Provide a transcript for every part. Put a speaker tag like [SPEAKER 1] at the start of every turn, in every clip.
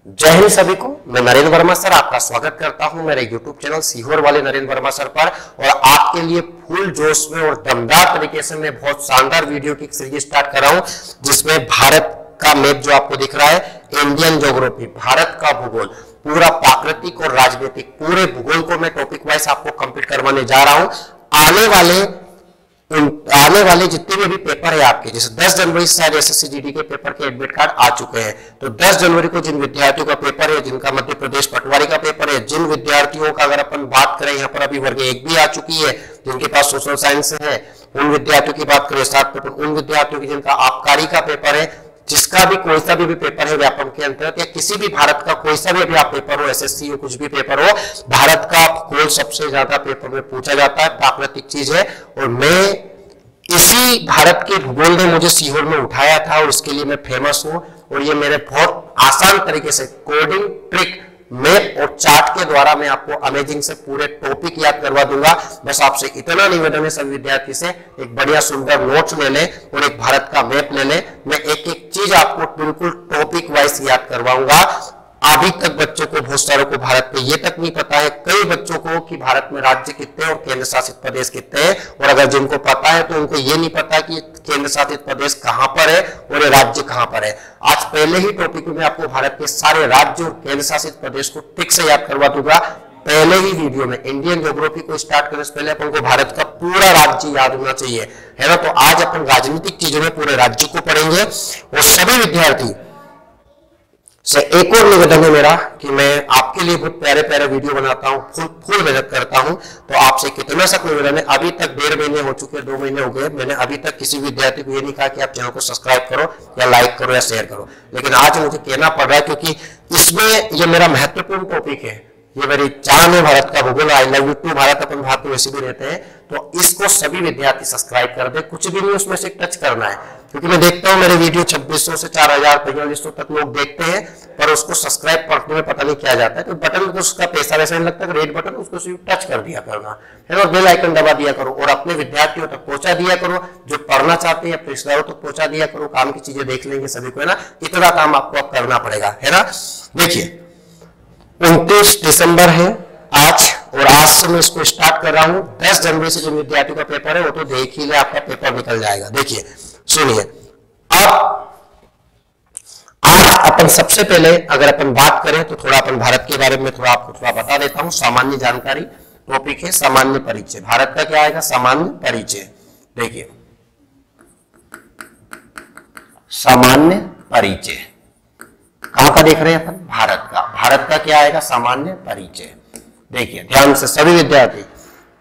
[SPEAKER 1] जय हिंद सभी को। मैं नरेंद्र वर्मा सर आपका स्वागत करता हूं मेरे YouTube चैनल सीहोर वाले नरेंद्र वर्मा सर पर। और आपके लिए फुल जोश में और दमदार तरीके से मैं बहुत शानदार वीडियो की सीरीज स्टार्ट कर रहा हूं, जिसमें भारत का मैप जो आपको दिख रहा है, इंडियन ज्योग्राफी, भारत का भूगोल, पूरा प्राकृतिक और राजनीतिक पूरे भूगोल को मैं टॉपिक वाइज आपको कंप्लीट करवाने जा रहा हूं। आने वाले जितने भी अभी पेपर है आपके, जैसे 10 जनवरी से शायद एसएससी जीडी के पेपर के एडमिट कार्ड आ चुके हैं, तो 10 जनवरी को जिन विद्यार्थियों का पेपर है, जिनका मध्य प्रदेश पटवारी का पेपर है, जिन विद्यार्थियों का अगर अपन बात करें, यहाँ पर अभी वर्ग 1 भी आ चुकी है, जिनके पास सोशल साइंस है, उन विद्यार्थियों की बात करें, साथ पेपर उन विद्यार्थियों की जिनका आबकारी का पेपर है, जिसका भी कोई सा भी पेपर है व्यापम के अंतर्गत, या किसी भी भारत का कोई सा भी अभी आप पेपर हो, एसएससी हो, कुछ भी पेपर हो, भारत का भूगोल सबसे ज्यादा पेपर में पूछा जाता है, प्राकृतिक चीज है। और मैं इसी भारत के भूगोल ने मुझे सीहोर में उठाया था और उसके लिए मैं फेमस हूं। और ये मेरे बहुत आसान तरीके से कोडिंग, ट्रिक, मैप और चार्ट के द्वारा मैं आपको अमेजिंग से पूरे टॉपिक याद करवा दूंगा। बस आपसे इतना निवेदन है सभी विद्यार्थी से, एक बढ़िया सुंदर नोट्स ले ले और एक भारत का मैप ले ले। मैं एक एक चीज आपको बिल्कुल टॉपिक वाइज याद करवाऊंगा। अभी तक बच्चों को, बहुत सारों को भारत में ये तक नहीं पता है, कई बच्चों को, कि भारत में राज्य कितने और केंद्र शासित प्रदेश कितने हैं। और अगर जिनको पता है तो उनको ये नहीं पता कि केंद्र शासित प्रदेश कहां पर है और ये राज्य कहां पर है। आज पहले ही टॉपिक में आपको भारत के सारे राज्य और केंद्र शासित प्रदेश को ठीक से याद करवा दूंगा। पहले ही वीडियो में इंडियन ज्योग्राफी को स्टार्ट करने से पहले अपन को भारत का पूरा राज्य याद होना चाहिए, है ना। तो आज अपन राजनीतिक चीजों में पूरे राज्य को पढ़ेंगे। और सभी विद्यार्थी से एक और निवेदन है मेरा कि मैं आपके लिए बहुत प्यारे प्यारे वीडियो बनाता हूँ, फुल मेहनत करता हूँ। तो आपसे कितना सख्त निवेदन है, अभी तक 1.5 महीने हो चुके, 2 महीने हो गए, मैंने अभी तक किसी विद्यार्थी को ये नहीं कहा कि आप चैनल को सब्सक्राइब करो या लाइक करो या शेयर करो, लेकिन आज मुझे कहना पड़ रहा है क्योंकि इसमें ये मेरा महत्वपूर्ण टॉपिक है। ये मेरी जान है भारत का भूगोल, I love you too Bharat, अपन भारत में वैसे भी रहते हैं। तो इसको सभी विद्यार्थी सब्सक्राइब कर दे, कुछ भी नहीं उसमें से टच करना है, क्योंकि मैं देखता हूं मेरे वीडियो 2600 से 4000 4500 तक लोग देखते हैं, पर उसको सब्सक्राइब करने में पता नहीं क्या जाता है। तो बटन को उसका पैसा वैसा नहीं लगता, रेड बटन उसको सिर्फ टच कर दिया करना है, और बेल आइकन दबा दिया करो और अपने विद्यार्थियों तक पहुंचा दिया करो, जो पढ़ना चाहते हैं रिश्तेदारों तक पहुंचा दिया करो। काम की चीजें देख लेंगे सभी को, है ना। इतना काम आपको अब करना पड़ेगा, है ना। देखिए 29 दिसंबर है आज, और आज से मैं इसको स्टार्ट कर रहा हूं। 10 जनवरी से जो विद्यार्थियों का पेपर है वो तो देख ही ले, आपका पेपर निकल जाएगा। देखिए सुनिए, अब आज अपन सबसे पहले अगर अपन बात करें तो थोड़ा अपन भारत के बारे में थोड़ा आपको थोड़ा बता देता हूं। सामान्य जानकारी टॉपिक है, सामान्य परिचय। भारत का क्या आएगा, सामान्य परिचय। देखिए सामान्य परिचय कहां का देख रहे हैं अपन, भारत का। भारत का क्या आएगा, सामान्य परिचय। देखिए ध्यान से सभी विद्यार्थी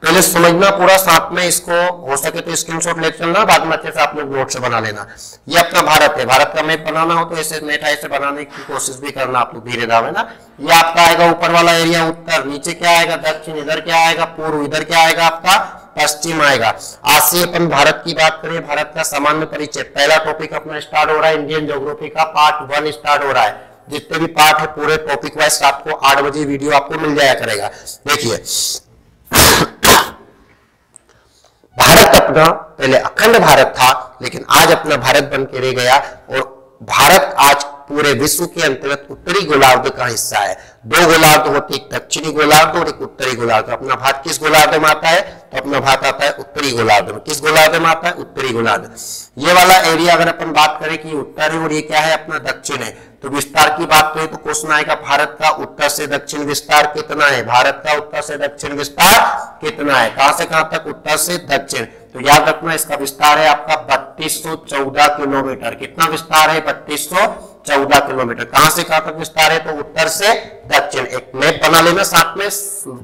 [SPEAKER 1] पहले समझना पूरा, साथ में इसको हो सके तो स्क्रीनशॉट ले चलना, बाद में अच्छे से आप लोग नोट से बना लेना। ये अपना भारत है, भारत का मैप बनाना हो तो ऐसे नेट ऐसे बनाने की कोशिश भी करना आप लोग धीरे धीरे, ना। ये आपका आएगा ऊपर वाला एरिया उत्तर, नीचे क्या आएगा दक्षिण, इधर क्या आएगा पूर्व, इधर क्या आएगा आपका पश्चिम आएगा। आज से अपन भारत की बात करें, भारत का सामान्य परिचय पहला टॉपिक अपना स्टार्ट हो रहा है। इंडियन ज्योग्राफी का पार्ट 1 स्टार्ट हो रहा है। जितने भी पार्ट है पूरे टॉपिक वाइज रात को 8 बजे वीडियो आपको मिल जाया करेगा। देखिए भारत अपना पहले अखंड भारत था, लेकिन आज अपना भारत बन के रह गया। और भारत आज पूरे विश्व के अंतर्गत उत्तरी गोलार्ध का हिस्सा है। 2 गोलार्ध होते, एक दक्षिणी गोलार्ध और एक उत्तरी गोलार्ध। अपना भारत किस गोलार्ध में आता है, तो अपना भारत आता है उत्तरी गोलार्ध में। किस गोलार्ध में आता है, उत्तरी गोलार्ध। ये वाला एरिया अगर अपन बात करें कि उत्तर है और ये क्या है अपना दक्षिण है, तो विस्तार की बात करें तो क्वेश्चन आएगा भारत का उत्तर से दक्षिण विस्तार कितना है, भारत का उत्तर से दक्षिण विस्तार कितना है, कहां से कहां तक, उत्तर से दक्षिण। तो याद रखना इसका विस्तार है आपका 3214 किलोमीटर। कितना विस्तार है, 3214 किलोमीटर। कहां से कहां तक विस्तार है, तो उत्तर से दक्षिण। एक मैप बना लेना, साथ में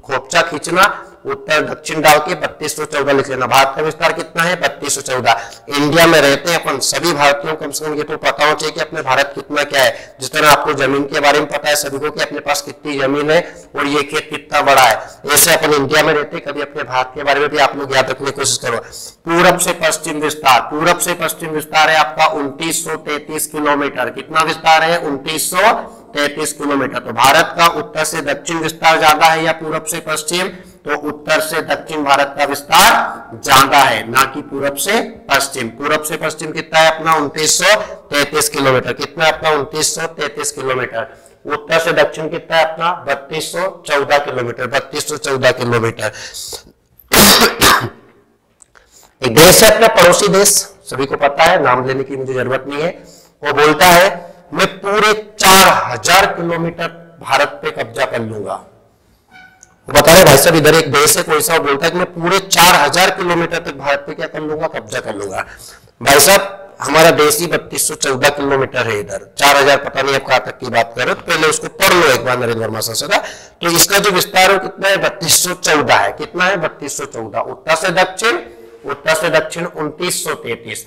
[SPEAKER 1] खोपचा खींचना, उत्तर दक्षिण डाल के 3214 लिख लेना। भारत का विस्तार कितना है, 3214। इंडिया में रहते हैं अपन सभी भारतीयों को कम से कम ये तो पता होना चाहिए कि अपने भारत कितना क्या है। जिस तरह आपको जमीन के बारे में पता है सभी को कि अपने पास कितनी जमीन है और ये खेत कितना बड़ा है, ऐसे अपन इंडिया में रहते कभी अपने भारत के बारे में भी आप लोग याद रखने की कोशिश करो। पूरब से पश्चिम विस्तार, पूरब से पश्चिम विस्तार है आपका 2933 किलोमीटर। कितना विस्तार है, 2933 किलोमीटर। तो भारत का उत्तर से दक्षिण विस्तार ज्यादा है या पूरब से पश्चिम, तो उत्तर से दक्षिण भारत का विस्तार ज्यादा है, ना कि पूरब से पश्चिम। पूरब से पश्चिम कितना है अपना 2933 किलोमीटर, कितना है अपना 2933 किलोमीटर। उत्तर से दक्षिण कितना है अपना 3214 किलोमीटर, 3214 किलोमीटर। एक देश है अपना पड़ोसी देश, सभी को पता है, नाम लेने की मुझे जरूरत नहीं है। वो बोलता है मैं पूरे 4000 किलोमीटर भारत पे कब्जा कर लूंगा। वो बता रहे भाई साहब इधर एक देश है कोई सा, बोलता है कि मैं पूरे 4000 किलोमीटर तक भारत पे क्या कर लूंगा, कब्जा कर लूंगा। भाई साहब हमारा देश ही 3214 किलोमीटर है, इधर 4000 पता नहीं अब कहां तक की बात कर रहे हो, पहले उसको पढ़ लो एक बार नरेंद्र वर्मा सर। तो इसका जो विस्तार है कितना है 3214 है, कितना है 3214। उत्तर से दक्षिण 2933,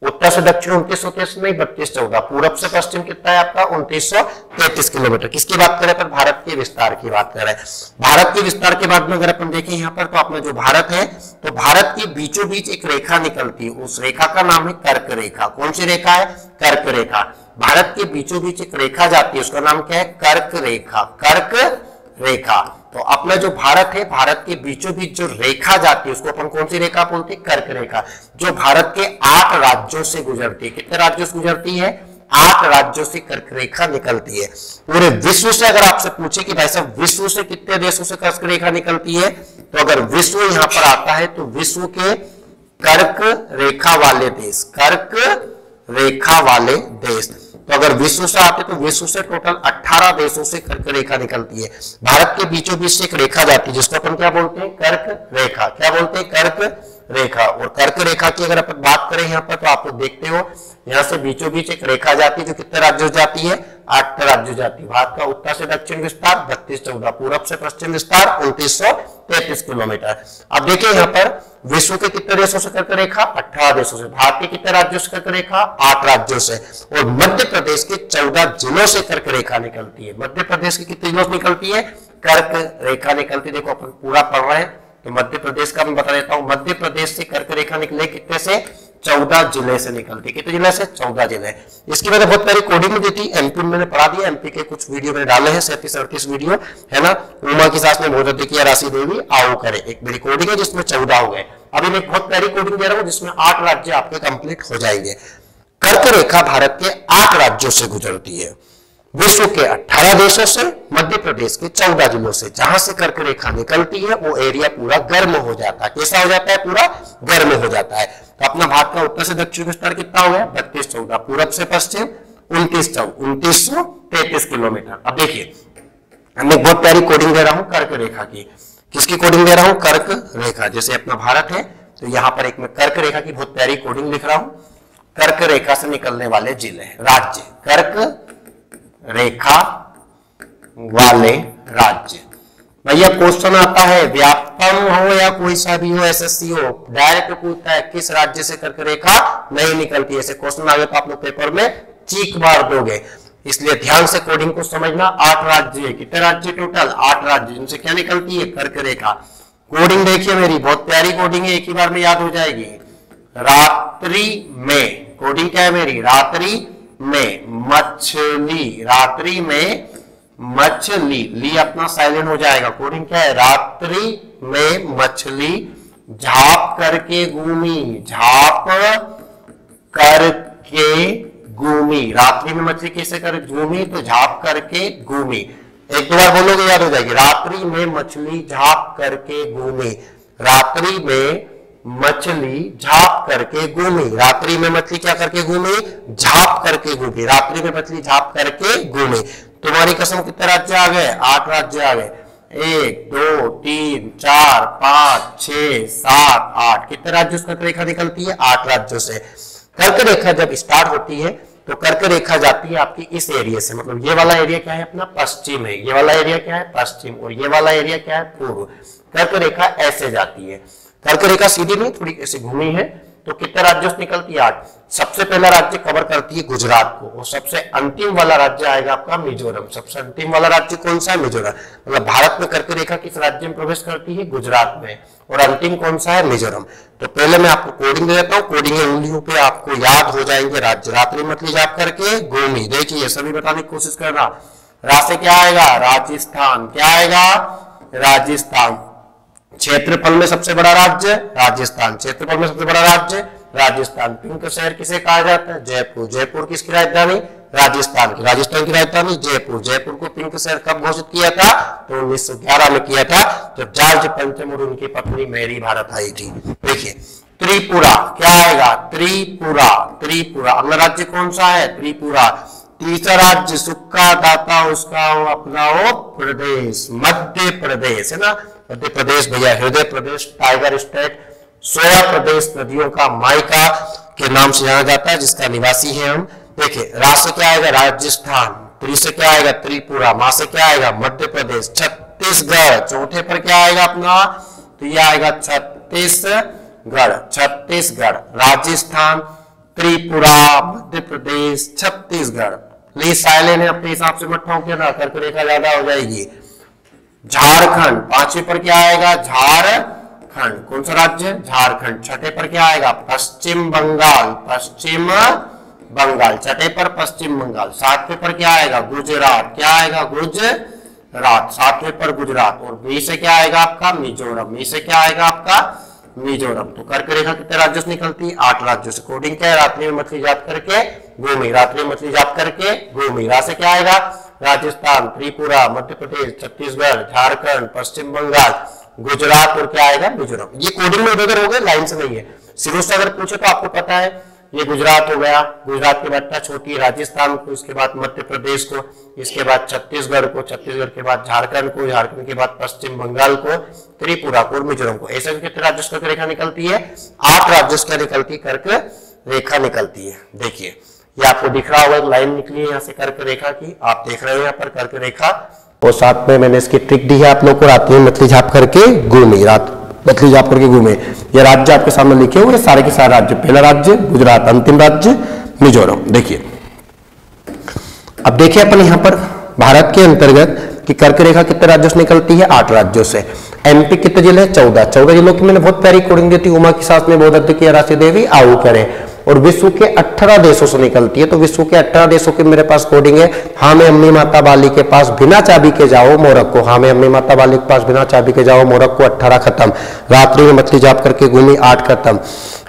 [SPEAKER 1] उत्तर से दक्षिण 2933 नहीं 3214। पूरब से पश्चिम कितना है आपका 2933 किलोमीटर। किसकी बात करें पर भारत के विस्तार की बात करें। भारत के विस्तार के बाद में अगर अपन देखें यहाँ पर तो अपना जो भारत है, तो भारत के बीचों बीच एक रेखा निकलती है, उस रेखा का नाम है कर्क रेखा। कौन सी रेखा है, कर्क रेखा। भारत के बीचों बीच एक रेखा जाती है, उसका नाम क्या है, कर्क रेखा, कर्क रेखा। तो अपना जो भारत है, भारत के बीचों बीच जो रेखा जाती है उसको अपन कौन सी रेखा बोलते हैं, कर्क रेखा, जो भारत के 8 राज्यों से गुजरती है। कितने राज्यों से गुजरती है, 8 राज्यों से कर्क रेखा निकलती है। पूरे विश्व से अगर आपसे पूछे कि भाई साहब विश्व से कितने देशों से कर्क रेखा निकलती है, तो अगर विश्व यहाँ पर आता है तो विश्व के कर्क रेखा वाले देश, कर्क रेखा वाले देश, तो अगर विश्व से आते तो विश्व से टोटल 18 देशों से कर्क रेखा निकलती है। भारत के बीचों बीच से एक रेखा जाती है जिसको अपन क्या बोलते हैं, कर्क रेखा। क्या बोलते हैं, कर्क रेखा। और कर्क रेखा की अगर अपन बात करें यहाँ पर तो आप लोग देखते हो यहाँ से बीचों बीच एक रेखा जाती है जो कितने राज्यों से जाती है, 8 राज्यों जाती है। भारत का उत्तर से दक्षिण विस्तार 3214, पूरब से पश्चिम विस्तार 2933 किलोमीटर। अब देखिए यहाँ पर विश्व के कितने देशों से कर्क रेखा, 18 देशों से। भारत के कितने राज्यों से कर्क रेखा, 8 राज्यों से। और मध्य प्रदेश के 14 जिलों से कर्क रेखा निकलती है। मध्य प्रदेश की कितने जिलों से निकलती है, कर्क रेखा निकलती है। देखो अपन पूरा पढ़ रहे हैं तो मध्य प्रदेश का मैं बता देता हूं। मध्य प्रदेश से कर्क रेखा निकले कितने से, 14 जिले से निकलती। कितने जिले से, 14 जिले। इसकी मैंने बहुत सारी कोडिंग दी थी, एमपी मैंने पढ़ा दिया, एमपी के कुछ वीडियो मैंने डाले हैं, 37-38 वीडियो है ना। उमा की सास ने बहुत किया, राशि देवी आओ करे, एक मेरी कोडिंग है जिसमें 14 हो गए। अभी मैं बहुत प्यारी कोडिंग दे रहा हूं जिसमें 8 राज्य आपके कंप्लीट हो जाएंगे। कर्क रेखा भारत के 8 राज्यों से गुजरती है, विश्व के 18 देशों से, मध्य प्रदेश के 14 जिलों से। जहां से कर्क रेखा निकलती है वो एरिया पूरा गर्म हो जाता है। कैसा हो जाता है, पूरा गर्म हो जाता है। तो अपना भारत का उत्तर से दक्षिण विस्तार कितना हो गया, 3214, पूरब से पश्चिम 2933 किलोमीटर। अब देखिए मैं बहुत प्यारी कोडिंग दे रहा हूं कर्क रेखा की। किसकी कोडिंग दे रहा हूं, कर्क रेखा। जैसे अपना भारत है तो यहां पर एक मैं कर्क रेखा की बहुत प्यारी कोडिंग लिख रहा हूं। कर्क रेखा से निकलने वाले जिले, राज्य, कर्क रेखा वाले राज्य। भैया क्वेश्चन आता है, व्यापम हो या कोई सा भी हो, एसएससी हो, डायरेक्ट पूछता है किस राज्य से कर्क रेखा नहीं निकलती। ऐसे क्वेश्चन आगे तो आप लोग पेपर में चीख मार दोगे, इसलिए ध्यान से कोडिंग को समझना। 8 राज्य है, कितने राज्य टोटल, 8 राज्य, जिनसे क्या निकलती है, कर्क रेखा। कोडिंग देखिए मेरी बहुत प्यारी कोडिंग है, एक ही बार में याद हो जाएगी। रात्रि में, कोडिंग क्या है मेरी, रात्रि में मछली, रात्रि में मछली, ली अपना साइलेंट हो जाएगा। कोडिंग क्या है, रात्रि में मछली झाप करके घूमी, झाप करके घूमी। रात्रि में मछली कैसे कर घूमी, तो झाप करके घूमी। एक दो बार बोलोगे याद हो जाएगी। रात्रि में मछली झाप करके घूमी, रात्रि में मछली झाप करके घूमी। रात्रि में मछली क्या करके घूमी, झाप करके घूमी। रात्रि में मछली झाप करके घूमी। तुम्हारी कसम कितने राज्य आ गए, 8 राज्य आ गए। 1 2 3 4 5 6 7 8, कितने राज्यों से कर्क रेखा निकलती है, 8 राज्यों से। कर्क रेखा जब स्टार्ट होती है तो कर्क रेखा जाती है आपकी इस एरिया से, मतलब ये वाला एरिया क्या है अपना, पश्चिम है। ये वाला एरिया क्या है, पश्चिम, और ये वाला एरिया क्या है, पूर्व। कर्क रेखा ऐसे जाती है। कर्क रेखा सीधी नहीं, थोड़ी ऐसे घूमी है। तो कितने राज्यों से निकलती है, 8। सबसे पहला राज्य कवर करती है गुजरात को, और सबसे अंतिम वाला राज्य आएगा आपका मिजोरम। सबसे अंतिम वाला राज्य कौन सा है, मिजोरम। मतलब भारत में कर्क रेखा किस राज्य में प्रवेश करती है, गुजरात में, और अंतिम कौन सा है, मिजोरम। तो पहले मैं आपको कोडिंग दे देता हूँ, कोडिंग उंगलियों पे आपको याद हो जाएंगे राज्य। रात्रि मछली जाप करके घूमी, देखिए सभी बताने की कोशिश करना। रा से क्या आएगा, राजस्थान, क्या आएगा, राजस्थान। क्षेत्रफल में सबसे बड़ा राज्य राजस्थान, क्षेत्रफल में सबसे बड़ा राज्य राजस्थान। पिंक शहर किसे कहा जाता है? जयपुर। जयपुर किसकी राजधानी? राजस्थान की। राजस्थान की राजधानी जयपुर। जयपुर को पिंक शहर कब घोषित किया था? तो 1911 में किया था, जब जॉर्ज पंचम और उनकी पत्नी मैरी भारत आई थी। देखिए त्रिपुरा क्या आएगा? त्रिपुरा। त्रिपुरा अगला राज्य कौन सा है? त्रिपुरा। तीसरा राज्य सुख का दाता उसका हो अपना हो प्रदेश, मध्य प्रदेश है ना, मध्य प्रदेश भैया, हृदय प्रदेश, टाइगर स्टेट, 16 प्रदेश, नदियों का मायका के नाम से जाना जाता है, जिसका निवासी है हम। देखिए रा से क्या आएगा? राजस्थान। त्रि से क्या आएगा? त्रिपुरा। मा से क्या आएगा? मध्य प्रदेश। छत्तीसगढ़ चौथे पर क्या आएगा अपना? तो ये आएगा छत्तीसगढ़। छत्तीसगढ़, राजस्थान, त्रिपुरा, मध्य प्रदेश, छत्तीसगढ़। प्लीज साइलेंट है, अपने हिसाब से मत ठोकिए ना, करके रेखा ज्यादा हो जाएगी। झारखंड पांचवे पर क्या आएगा? झारखंड। कौन सा राज्य? झारखंड। छठे पर क्या आएगा? पश्चिम बंगाल। पश्चिम बंगाल छठे पर पश्चिम बंगाल। सातवें पर क्या आएगा? गुजरात। क्या आएगा? गुजरात। सातवें पर गुजरात। और बी से क्या आएगा आपका? मिजोरम। मी से क्या आएगा आपका? मिजोरम। तो कर्क रेखा कितने राज्यों से निकलती है? 8 राज्यों से। कोडिंग क्या है? रात्रि में मछली जाप करके घूमी। रात्रि में मछली जाप करके घूमी। रा से क्या आएगा? राजस्थान, त्रिपुरा, मध्य प्रदेश, छत्तीसगढ़, झारखंड, पश्चिम बंगाल, गुजरात और क्या आएगा? मिजोरम। ये कोडिंग में उधर हो गए, लाइन से नहीं है। शुरू से अगर पूछे तो आपको पता है, ये गुजरात हो गया, गुजरात के बाद टच होती है राजस्थान को, इसके बाद मध्य प्रदेश को, इसके बाद छत्तीसगढ़ को, छत्तीसगढ़ के बाद झारखंड को, झारखंड के बाद पश्चिम बंगाल को, त्रिपुरा को और मिजोरम को। ऐसे कितने राज्यों की रेखा निकलती है? 8 राज्यों की निकलती, कर्क रेखा निकलती है। देखिए ये आपको दिख रहा होगा, एक लाइन निकली है यहाँ से कर्क रेखा की, आप देख रहे हो यहाँ पर कर्क रेखा। और साथ में मैंने इसकी ट्रिक दी है आप लोग को, रात्रि में मछली झाप करके घूमी। रात मछली झाप करके घूमे। ये राज्य आपके सामने लिखे हुए सारे के सारे राज्य। पहला राज्य गुजरात, अंतिम राज्य मिजोरम। देखिए अब देखिए अपन यहाँ पर भारत के अंतर्गत कि कर्क रेखा कितने राज्यों से निकलती है? 8 राज्यों से। एमपी कितने जिले? 14। 14 जिलों की मैंने बहुत प्यारी कोडिंग दी थी, उमा की सास में बोध किया राशि देवी आऊ करे। और विश्व के 18 देशों से निकलती है। तो विश्व के 18 देशों की मेरे पास कोडिंग है। हाँ मैं अम्मी माता बाली के पास बिना चाबी के जाओ मोरक्को। हाँ मैं अम्मी माता बाली के पास बिना चाबी के जाओ मोरक्को 18 खत्म। रात्रि में मछली जाप करके घूमी 8 खत्म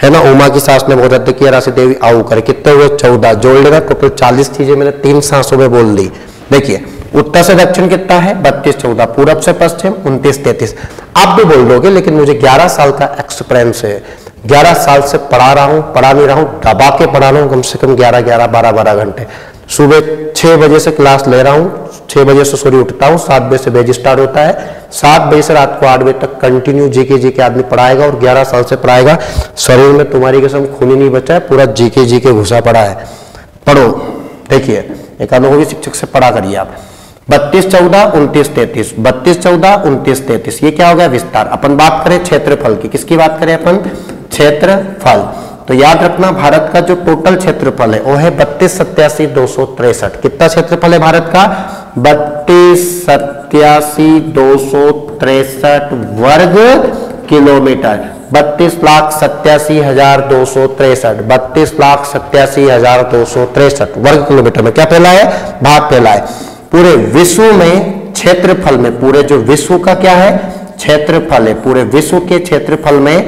[SPEAKER 1] है ना। उमा की सास ने बहुत किया राशि देवी आऊ करे। कितने हुए? 14। जोड़ लेना, टोटल 40 चीजें मैंने 3 सांसों में बोल दी। देखिए उत्तर से दक्षिण कितना है? 32 14। पूरब से पश्चिम 29 33। आप भी बोल दोगे, लेकिन मुझे 11 साल का एक्सपीरियंस है। 11 साल से पढ़ा रहा हूं, पढ़ा नहीं रहा हूं, दबा के पढ़ा रहा हूं, कम से कम 11 12 घंटे। सुबह 6 बजे से क्लास ले रहा हूं, 6 बजे से सॉरी उठता हूं, 7 बजे से बैच स्टार्ट होता है, 7 बजे से रात को 8 बजे तक कंटिन्यू जीके आदमी पढ़ाएगा और 11 साल से पढ़ाएगा। शरीर में तुम्हारी कसम खून ही नहीं बचा है, पूरा जीके घुसा पड़ा है। पढ़ो। देखिए एक अनुभवी शिक्षक से पढ़ा करिए आप। 32 14 29 33। 32 14 29 33। ये क्या हो गया? विस्तार। अपन बात करें क्षेत्रफल की। किसकी बात करें अपन? क्षेत्रफल। तो याद रखना भारत का जो टोटल क्षेत्रफल है वो है 32 87 263। कितना क्षेत्रफल है भारत का? 32 87 263 वर्ग किलोमीटर। 32,87,263। 32,87,263 वर्ग किलोमीटर में क्या फैला है? भाग फैला है। पूरे विश्व में क्षेत्रफल में, पूरे जो विश्व का क्या है? क्षेत्रफल है। पूरे विश्व के क्षेत्रफल में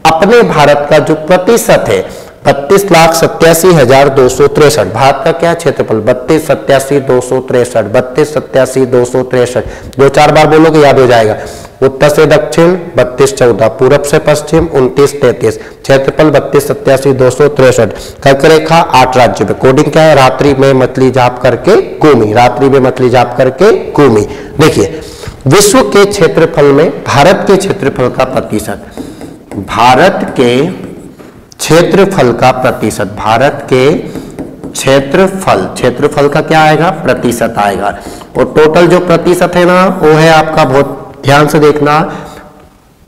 [SPEAKER 1] अपने भारत का जो प्रतिशत है 32,87,263। भारत का क्या क्षेत्रफल? 32,87,263। 32,87,263। 2-4 बार बोलोगे याद हो जाएगा। उत्तर से दक्षिण 32 14। पूरब से पश्चिम 29 33। क्षेत्रफल 32,87,263। कर्क रेखा 8 राज्यों में। कोडिंग क्या है? रात्रि में मछली जाप करके घूमी। रात्रि में मछली जाप करके घूमी। देखिए विश्व के क्षेत्रफल में भारत के क्षेत्रफल का प्रतिशत, भारत के क्षेत्रफल का प्रतिशत, भारत के क्षेत्रफल का क्या आएगा? प्रतिशत आएगा। और टोटल जो प्रतिशत है ना वो है आपका, बहुत ध्यान से देखना,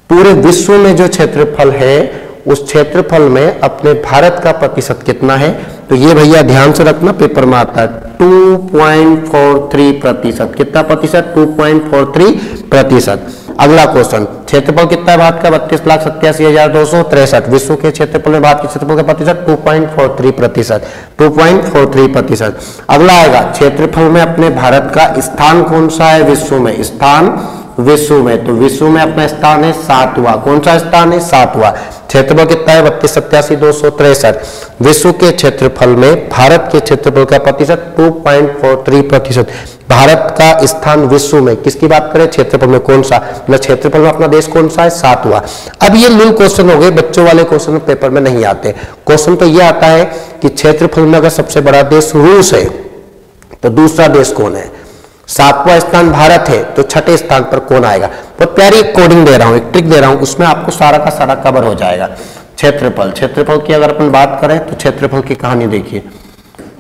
[SPEAKER 1] पूरे विश्व में जो क्षेत्रफल है उस क्षेत्रफल में अपने भारत का प्रतिशत कितना है? तो ये भैया ध्यान से रखना, पेपर में आता है 2.43%। कितना प्रतिशत? 2.43%। अगला क्वेश्चन, क्षेत्रफल कितना है भारत का? 32,87,263। विश्व के क्षेत्रफल में भारत के क्षेत्रफल का प्रतिशत 2.43%। 2.43%। अगला आएगा क्षेत्रफल में अपने भारत का स्थान कौन सा है विश्व में? स्थान विश्व में, तो विश्व में अपना स्थान है 7वां। कौन सा स्थान है? 7वां। क्षेत्रफल कितना है? 3287,263। विश्व के क्षेत्रफल में भारत के क्षेत्रफल का प्रतिशत 2.43%। भारत का स्थान विश्व में, किसकी बात करें? क्षेत्रफल में। कौन सा? मतलब क्षेत्रफल में अपना देश कौन सा है? 7वां। अब ये मूल क्वेश्चन हो गए, बच्चों वाले क्वेश्चन पेपर में नहीं आते। क्वेश्चन तो ये आता है कि क्षेत्रफल में अगर सबसे बड़ा देश रूस है तो दूसरा देश कौन है? 7वां स्थान भारत है तो छठे स्थान पर कौन आएगा? बहुत प्यारी एक कोडिंग दे रहा हूं, एक ट्रिक दे रहा हूं, उसमें आपको सारा का सारा कवर हो जाएगा। क्षेत्रफल, क्षेत्रफल की अगर अपन बात करें तो क्षेत्रफल की कहानी देखिए,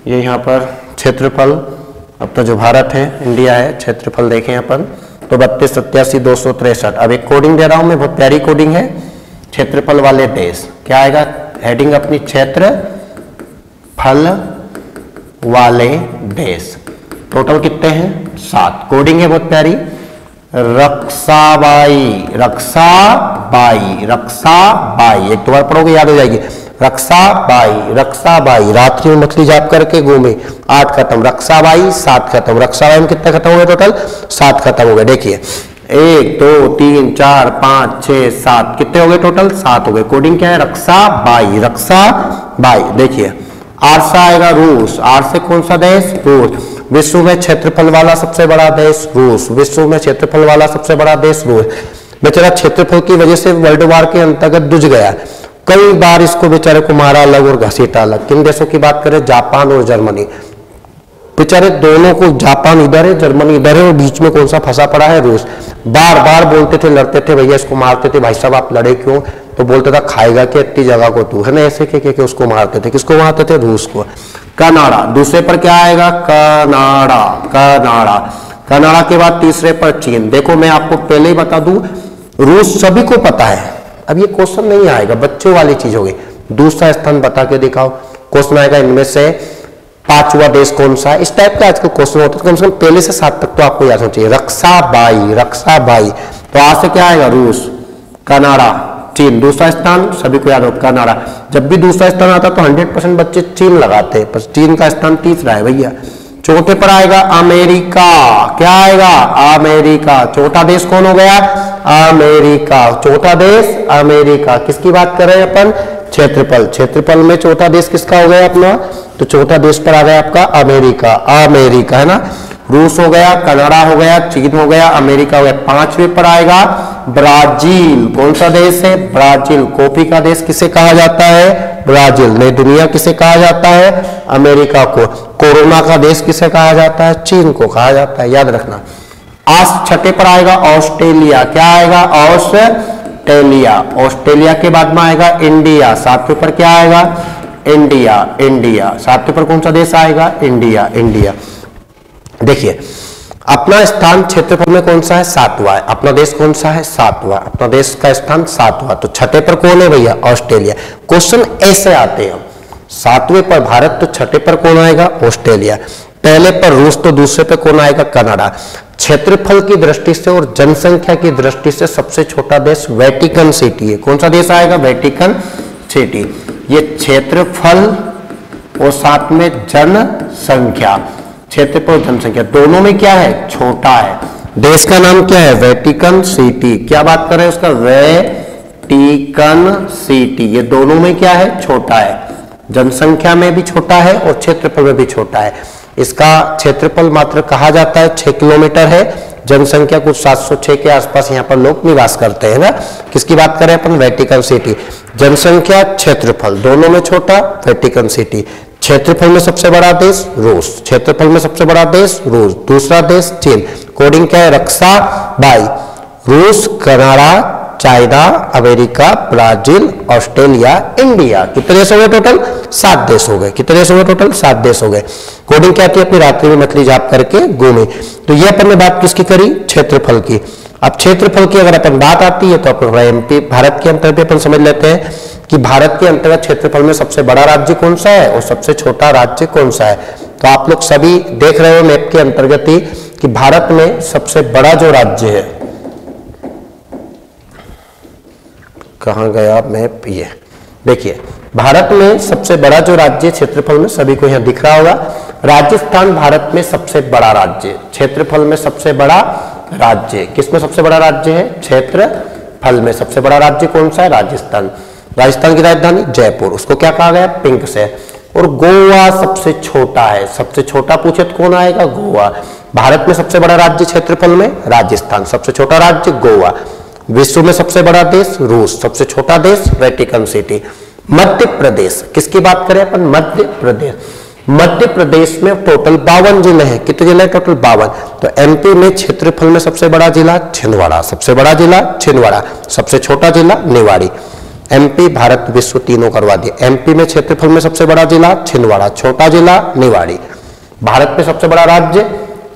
[SPEAKER 1] ये यहाँ पर क्षेत्रफल अपना जो भारत है, इंडिया है, क्षेत्रफल देखें अपन तो 3287,263। अब एक कोडिंग दे रहा हूं मैं, बहुत प्यारी कोडिंग है। क्षेत्रफल वाले देश क्या आएगा? हेडिंग अपनी क्षेत्रफल वाले देश। टोटल कितने हैं? 7। कोडिंग है बहुत प्यारी, रक्षाबाई, रक्षाबाई, रक्षाबाई। एक तो बार पढ़ोगे याद हो जाएगी। रक्षाबाई, रक्षाबाई। रात्रि में मछली जाप करके घूमे, 8 खत्म। रक्षाबाई 7 खत्म। रक्षाबाई में कितने खत्म हो गए? टोटल 7 खत्म हो गए। देखिए 1 2 3 4 5 6 7 कितने हो गए? टोटल 7 हो गए। कोडिंग क्या है? रक्षाबाई, रक्षाबाई। देखिए आर से आएगा रूस। आर से कौन सा देश? रूस। विश्व में क्षेत्रफल वाला सबसे बड़ा देश रूस। विश्व में क्षेत्रफल वाला सबसे बड़ा देश रूस। बेचारा क्षेत्रफल की वजह से वर्ल्ड वार के अंतर्गत जूझ गया, कई बार इसको बेचारे को मारा अलग और घसीटा अलग। किन देशों की बात करें? जापान और जर्मनी। बेचारे दोनों को, जापान इधर है, जर्मनी इधर है, और बीच में कौन सा फंसा पड़ा है? रूस। बार बार बोलते थे, लड़ते थे, भैया इसको मारते थे, भाई साहब आप लड़े क्यों? तो बोलता था खाएगा कि इतनी जगह को तू, है ना, ऐसे के उसको मारते थे। किसको मारते थे? रूस को। कनाडा दूसरे पर क्या आएगा? Canada, Canada. कनाडा के बाद तीसरे पर चीन। देखो मैं आपको पहले ही बता दूं, रूस सभी को पता है, अब ये क्वेश्चन नहीं आएगा, बच्चों वाली चीज होगी। दूसरा स्थान बता के दिखाओ। क्वेश्चन आएगा इनमें से 5वां देश कौन सा है? इस टाइप का आजकल क्वेश्चन होता है, कम से कम पहले से 7 तक तो आपको याद होना चाहिए। रक्षाबाई, रक्षाबाई। तो आज से क्या आएगा? रूस, कनाडा, चीन। दूसरा स्थान सभी को याद हो, कनाडा। जब भी दूसरा स्थान आता तो 100% बच्चे चीन लगाते हैं, पर चीन का स्थान तीसरा है भैया। चौथे पर आएगा अमेरिका। क्या आएगा? अमेरिका। चौथा देश कौन हो गया? अमेरिका। चौथा देश अमेरिका। किसकी बात कर रहे हैं अपन? क्षेत्रफल। क्षेत्रफल में चौथा देश किसका हो गया अपना? तो चौथा देश पर आ गया आपका अमेरिका। अमेरिका है ना। रूस हो गया, कनाडा हो गया, चीन हो गया, अमेरिका हो गया। 5वें पर आएगा ब्राजील। कौन सा देश है? ब्राजील। कॉफी का देश किसे कहा जाता है? ब्राजील। नई दुनिया किसे कहा जाता है? अमेरिका को। कोरोना का देश किसे कहा जाता है? चीन को कहा जाता है, याद रखना। आज 6ठे पर आएगा ऑस्ट्रेलिया। क्या आएगा? ऑस्ट्रेलिया। ऑस्ट्रेलिया के बाद में आएगा इंडिया। 7वें पर क्या आएगा? India, India. 7वें पर कौन सा देश आएगा? India, India. देखिए अपना स्थान क्षेत्रफल में कौन सा है? 7वां है। अपना देश कौन सा है? 7वां। अपना देश का स्थान 7वां। तो 6ठे पर कौन है भैया? ऑस्ट्रेलिया। क्वेश्चन ऐसे आते हैं। 7वें पर भारत तो 6ठे पर कौन आएगा? ऑस्ट्रेलिया। पहले पर रूस तो दूसरे पर कौन आएगा? कनाडा। क्षेत्रफल की दृष्टि से और जनसंख्या की दृष्टि से सबसे छोटा देश वेटिकन सिटी है। कौन सा देश आएगा? Vatican city. ये क्षेत्रफल और साथ में जनसंख्या, क्षेत्रफल जनसंख्या दोनों में क्या है? छोटा है। देश का नाम क्या है? Vatican city. क्या बात कर रहे हैं उसका? Vatican city. ये दोनों में क्या है? छोटा है। जनसंख्या में भी छोटा है और क्षेत्रफल में भी छोटा है। इसका क्षेत्रफल मात्र कहा जाता है 6 किलोमीटर है। जनसंख्या कुछ 706 के आसपास यहाँ पर लोग निवास करते हैं ना। किसकी बात करें अपन? Vatican city. जनसंख्या, क्षेत्रफल दोनों में छोटा, वेटिकन सिटी। क्षेत्रफल में सबसे बड़ा देश रूस। क्षेत्रफल में सबसे बड़ा देश रूस। दूसरा देश चीन। कोडिंग क्या है? रक्षाबाई। रूस, Canada, China, America, Brazil, Australia, India. कितने देश हो गए टोटल? 7 देश हो गए। कितने देश हो गए टोटल? 7 देश हो गए। कोडिंग क्या थी? अपनी रात्रि में मछली जाप करके घूमे। तो ये अपन ने बात किसकी करी? क्षेत्रफल की। अब क्षेत्रफल की अगर अपन बात आती है तो अपन एमपी भारत के अंतर्गत अपन समझ लेते हैं कि भारत के अंतर्गत क्षेत्रफल में सबसे बड़ा राज्य कौन सा है और सबसे छोटा राज्य कौन सा है। तो आप लोग सभी देख रहे हो मैप के अंतर्गत ही कि भारत में सबसे बड़ा जो राज्य है, कहां गया मैप? ये देखिए भारत में सबसे बड़ा जो राज्य क्षेत्रफल में, सभी को यहां दिख रहा होगा, राजस्थान भारत में सबसे बड़ा राज्य, क्षेत्रफल में सबसे बड़ा राज्य। किसमें सबसे बड़ा राज्य है? क्षेत्रफल में सबसे बड़ा राज्य कौन सा है? राजस्थान। राजस्थान की राजधानी जयपुर, उसको क्या कहा गया? पिंक से। और गोवा सबसे छोटा है। सबसे छोटा पूछे तो कौन आएगा? गोवा। भारत में सबसे बड़ा राज्य क्षेत्रफल में राजस्थान, सबसे छोटा राज्य गोवा। विश्व में सबसे बड़ा देश रूस, सबसे छोटा देश वेटिकन सिटी। मध्य प्रदेश, किसकी बात करें अपन? मध्य प्रदेश। मध्य प्रदेश में टोटल 52 जिले हैं। कितने जिले? टोटल 52। तो एमपी में क्षेत्रफल में सबसे बड़ा जिला छिंदवाड़ा, सबसे बड़ा जिला छिंदवाड़ा, सबसे छोटा जिला निवाड़ी। एमपी भारत विश्व तीनों करवा दिए। एमपी में क्षेत्रफल में सबसे बड़ा जिला छिंदवाड़ा, छोटा जिला निवाड़ी। भारत में सबसे बड़ा राज्य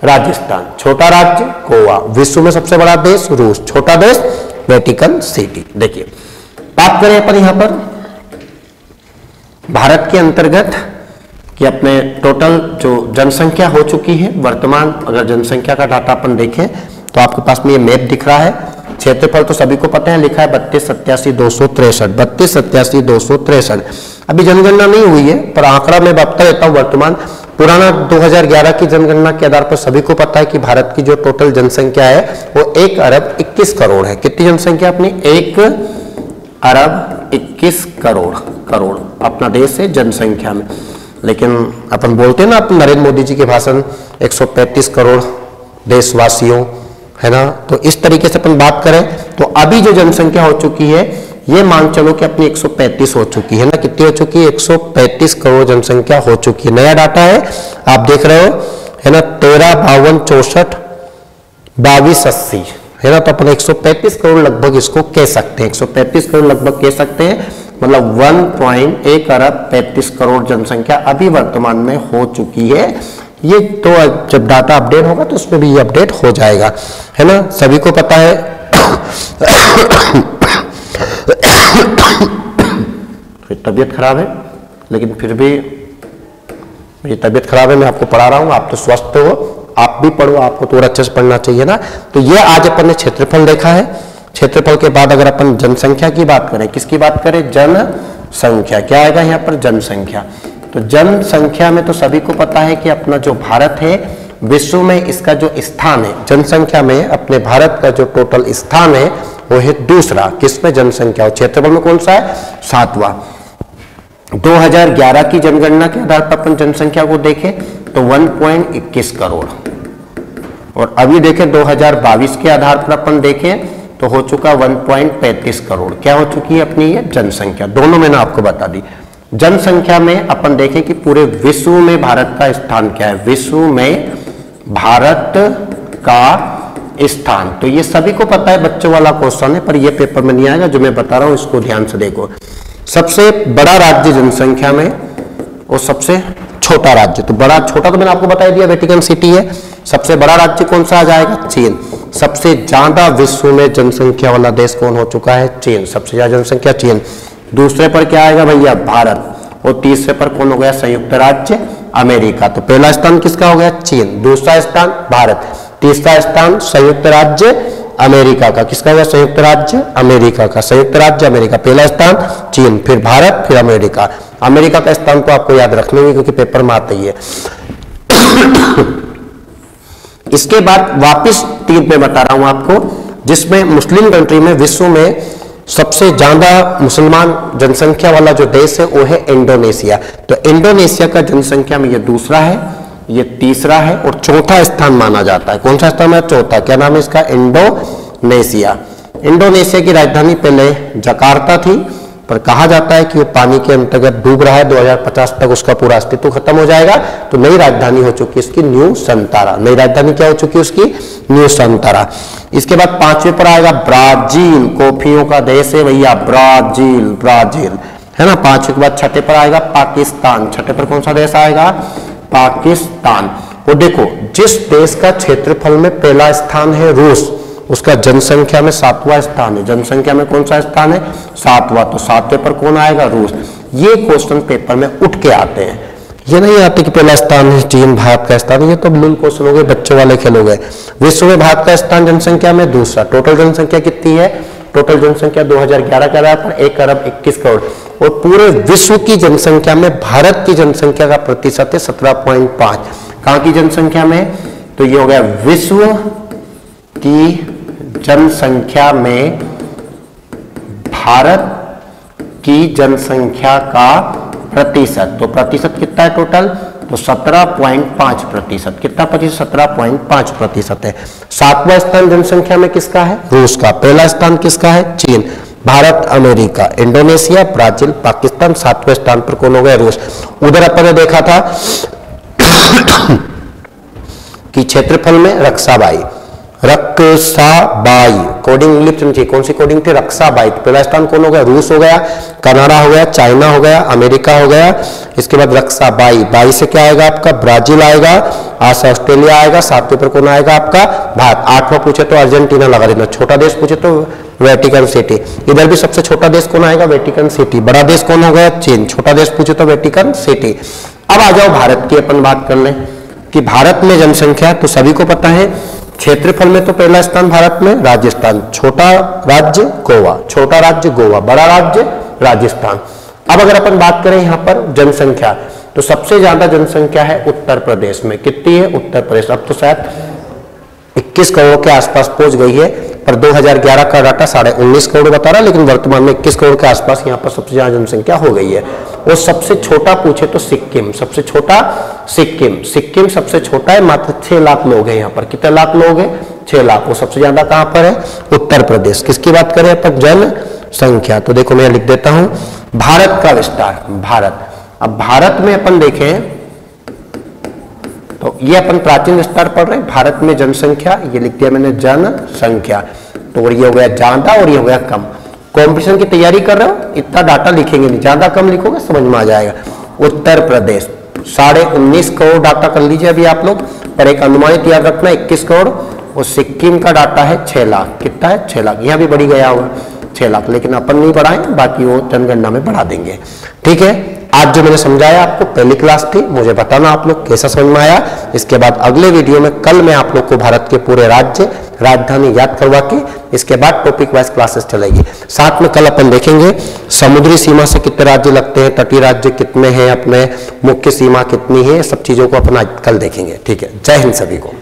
[SPEAKER 1] राजस्थान, छोटा राज्य गोवा। विश्व में सबसे बड़ा देश रूस, छोटा देश वेटिकन सिटी। देखिए बात करें अपन यहां पर भारत के अंतर्गत कि अपने टोटल जो जनसंख्या हो चुकी है वर्तमान, अगर जनसंख्या का डाटा अपन देखें तो आपके पास में ये मैप दिख रहा है। क्षेत्रफल तो सभी को पता है, लिखा है 32,87,263, 32,87,263। अभी जनगणना नहीं हुई है पर आंकड़ा मैं बता देता हूँ। वर्तमान पुराना 2011 की जनगणना के आधार पर सभी को पता है कि भारत की जो टोटल जनसंख्या है वो 1,21,00,00,000 है। कितनी जनसंख्या अपनी? 1,21,00,00,000 अपना देश है जनसंख्या में। लेकिन अपन बोलते हैं ना, अपन नरेंद्र मोदी जी के भाषण 135 करोड़ देशवासियों, है ना। तो इस तरीके से अपन बात करें तो अभी जो जनसंख्या हो चुकी है ये मान चलो कि अपनी 135 हो चुकी है ना। कितनी हो चुकी है? 135 करोड़ जनसंख्या हो चुकी है। नया डाटा है, आप देख रहे हो, है ना। 13, 52, 64, 22, 80, है ना। तो अपन 135 करोड़ लगभग इसको कह सकते हैं। 135 करोड़ लगभग कह सकते हैं, मतलब 1.1 अरब 35 करोड़ जनसंख्या अभी वर्तमान में हो चुकी है। ये तो जब डाटा अपडेट होगा तो उसमें भी ये अपडेट हो जाएगा, है ना। सभी को पता है तबीयत खराब है, लेकिन फिर भी मेरी तबीयत खराब है, मैं आपको पढ़ा रहा हूँ, आप तो स्वस्थ हो, आप भी पढ़ो, आपको तो और अच्छे से पढ़ना चाहिए ना। तो ये आज अपन ने क्षेत्रफल देखा है। क्षेत्रफल के बाद अगर अपन जनसंख्या की बात करें, किसकी बात करें? जनसंख्या। क्या आएगा यहाँ पर? जनसंख्या। तो जनसंख्या में तो सभी को पता है कि अपना जो भारत है विश्व में इसका जो स्थान है जनसंख्या में, अपने भारत का जो टोटल स्थान है वो है दूसरा। किसमें? जनसंख्या। और क्षेत्रफल में कौन सा है? 7वां। 2011 की जनगणना के आधार पर अपन जनसंख्या को देखें तो 1.21 करोड़, और अभी देखें 2022 के आधार पर अपन देखें तो हो चुका 1.35 करोड़। क्या हो चुकी है अपनी ये जनसंख्या? दोनों मैंने आपको बता दी। जनसंख्या में अपन देखें कि पूरे विश्व में भारत का स्थान क्या है। विश्व में भारत का स्थान तो ये सभी को पता है, बच्चों वाला क्वेश्चन है, पर ये पेपर में नहीं आएगा। जो मैं बता रहा हूं इसको ध्यान से देखो। सबसे बड़ा राज्य जनसंख्या में और सबसे छोटा राज्य, तो बड़ा छोटा तो मैंने आपको बता दिया वेटिकन सिटी है। सबसे बड़ा राज्य कौन सा आ जाएगा? चीन। सबसे ज्यादा विश्व में जनसंख्या वाला देश कौन हो चुका है? चीन। सबसे ज्यादा जनसंख्या चीन। दूसरे पर क्या आएगा भैया? भारत। और तीसरे पर कौन हो गया? संयुक्त राज्य अमेरिका। तो पहला स्थान किसका हो गया? चीन। दूसरा स्थान भारत, तीसरा स्थान संयुक्त राज्य अमेरिका का। किसका होगा? संयुक्त राज्य अमेरिका का। संयुक्त राज्य अमेरिका, पहला स्थान चीन, फिर भारत, फिर अमेरिका। अमेरिका का स्थान तो आपको याद रखना है क्योंकि पेपर में आता ही है। इसके बाद वापिस 3 में बता रहा हूं आपको, जिसमें मुस्लिम कंट्री में विश्व में सबसे ज्यादा मुसलमान जनसंख्या वाला जो देश है वो है इंडोनेशिया। तो इंडोनेशिया का जनसंख्या में ये दूसरा है, ये तीसरा है और चौथा स्थान माना जाता है। कौन सा स्थान है? चौथा। क्या नाम है इसका? इंडोनेशिया। इंडोनेशिया की राजधानी पहले जकार्ता थी, पर कहा जाता है कि वो पानी के अंतर्गत डूब रहा है, 2050 तक उसका पूरा अस्तित्व खत्म हो जाएगा। तो नई राजधानी हो चुकी है इसकी न्यू संतारा। नई राजधानी क्या हो चुकी है उसकी? न्यू संतारा। इसके बाद 5वें पर आएगा ब्राजील। कॉफियों का देश है भैया ब्राजील, ब्राजील, है ना। 5वें के बाद 6ठे पर आएगा पाकिस्तान। 6ठे पर कौन सा देश आएगा? पाकिस्तान। और देखो, जिस देश का क्षेत्रफल में पहला स्थान है रूस, उसका जनसंख्या में 7वां स्थान है। जनसंख्या में कौन सा स्थान है? 7वां। तो 7वें पर कौन आएगा? रूस। ये क्वेश्चन पेपर में उठ के आते हैं, ये नहीं आते कि पहला स्थान है चीन, भारत का स्थान। ये तो मूल क्वेश्चन हो गए, बच्चों वाले खेल हो गए। विश्व में भारत का स्थान जनसंख्या में दूसरा। टोटल जनसंख्या कितनी है? टोटल जनसंख्या 2011 के आधार पर 1,21 करोड़। और पूरे विश्व की जनसंख्या में भारत की जनसंख्या का प्रतिशत है 17.5। कहां की जनसंख्या में? तो ये हो गया विश्व की जनसंख्या में भारत की जनसंख्या का प्रतिशत, तो प्रतिशत कितना है टोटल, तो 17.5%। कितना प्रतिशत, 17.5% है। 7वां स्थान जनसंख्या में किसका है, रूस का। पहला स्थान किसका है, चीन, Bharat, America, Indonesia, Brazil, Pakistan. 7वें स्थान पर कौन हो गया, रूस। उधर अपन ने देखा था कि क्षेत्रफल में रक्षाबाई कोडिंग इंग्लिश समझिए, कौन सी कोडिंग थी, रक्षाबाई। पहला स्थान कौन हो गया, रूस हो गया, कनाडा हो गया, चाइना हो गया, अमेरिका हो गया। इसके बाद रक्षाबाई, बाई से क्या आएगा आपका, ब्राजील आएगा, आज से ऑस्ट्रेलिया आएगा। 7वें पर कौन आएगा आपका, भारत। 8वां पूछे तो अर्जेंटीना लगा देना, छोटा देश पूछे तो वेटिकन सिटी। इधर भी सबसे छोटा देश कौन आएगा, वेटिकन सिटी। बड़ा देश कौन हो गया, चीन। छोटा देश पूछे तो वेटिकन सिटी। अब आ जाओ भारत की, अपन बात कर लें कि भारत में जनसंख्या तो सभी को पता है। क्षेत्रफल में तो पहला स्थान भारत में राजस्थान, छोटा राज्य गोवा, छोटा राज्य गोवा, बड़ा राज्य राजस्थान। अब अगर अपन बात करें यहाँ पर जनसंख्या, तो सबसे ज्यादा जनसंख्या है उत्तर प्रदेश में। कितनी है, उत्तर प्रदेश अब तो शायद 21 करोड़ के आसपास पहुंच गई है, पर 2011 का डाटा 19.5 करोड़ बता रहा है, लेकिन वर्तमान में 21 करोड़ के आसपास यहाँ पर सबसे ज्यादा जनसंख्या हो गई है। और सबसे छोटा पूछे तो सिक्किम, सबसे छोटा सिक्किम सबसे छोटा है, मात्र 6 लाख लोग हैं यहाँ पर। कितने लाख लोग हैं, 6 लाख। वो सबसे ज्यादा कहाँ पर है, उत्तर प्रदेश। किसकी बात करें अपन, जनसंख्या। तो देखो मैं लिख देता हूं भारत का विस्तार, भारत। अब भारत में अपन देखें तो ये अपन प्राचीन विस्तार पढ़ रहे हैं। भारत में जनसंख्या, ये लिख दिया मैंने जनसंख्या, तो ये हो गया ज्यादा और ये हो गया कम। कॉम्पिटिशन की तैयारी कर रहे हो, इतना डाटा लिखेंगे नहीं, ज्यादा कम लिखोगे समझ में आ जाएगा। उत्तर प्रदेश 19.5 करोड़ डाटा कर लीजिए अभी आप लोग, पर एक अनुमानित याद रखना 21 करोड़। और सिक्किम का डाटा है 6 लाख। कितना है, 6 लाख। यहाँ भी बढ़ी गया होगा 6 लाख, लेकिन अपन नहीं बढ़ाएं, बाकी वो जनगणना में बढ़ा देंगे। ठीक है, आज जो मैंने समझाया आपको पहली क्लास थी, मुझे बताना आप लोग कैसा समझ में आया। इसके बाद अगले वीडियो में कल मैं आप लोग को भारत के पूरे राज्य राजधानी याद करवा के इसके बाद टॉपिक वाइज क्लासेस चलेगी। साथ में कल अपन देखेंगे समुद्री सीमा से कितने राज्य लगते हैं, तटीय राज्य कितने हैं, अपने मुख्य सीमा कितनी है, सब चीजों को अपन आज कल देखेंगे। ठीक है, जय हिंद सभी को।